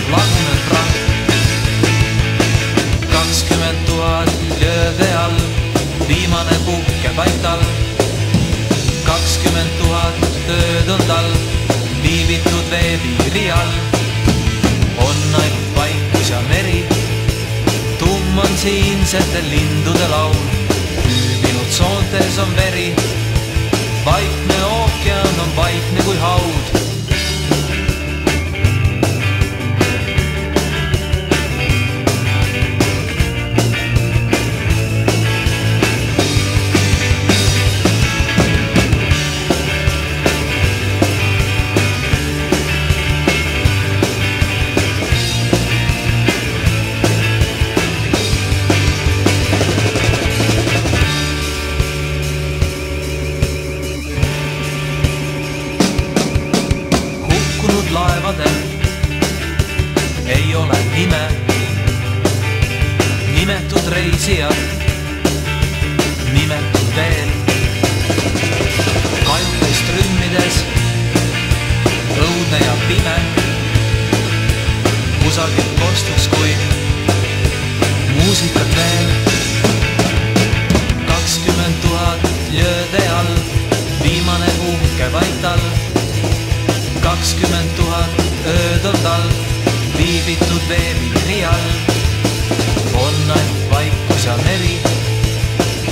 jääb lagunenud praht. 20 000 lööve all, viimane puhkepaik all. 20 000 ööd on tal, viibitud veepiiri all. On ainult vaikus ja meri, tumm on siinsetel lindude laul. Hüübinud soontes on veri, vaikne ookean on vaikne kui haud. Laevadel ei ole nime, nimetud reisijad, nimetud veel. Kajuteist rümmides, õudne ja pime, kusagilt kostuks kui muusikat veel. 20 000 lööde all, viimane puhkepaik tal. 20 000 ööd on tal, viibitud veepiiri all. On ainult vaikus ja meri,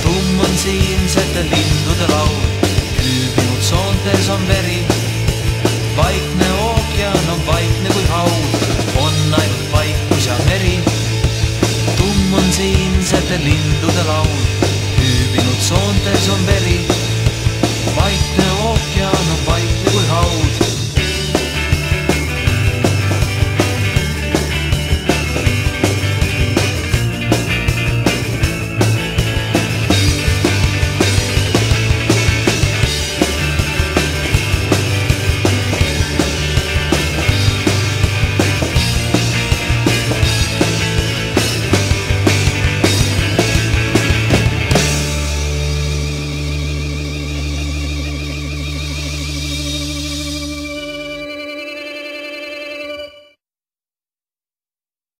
tumm on siinsete lindude laul. Hüübinud soontes on veri, vaikne ookean on vaikne kui haud. On ainult vaikus ja meri, tumm on siinsete lindude laul. Hüübinud soontes on veri.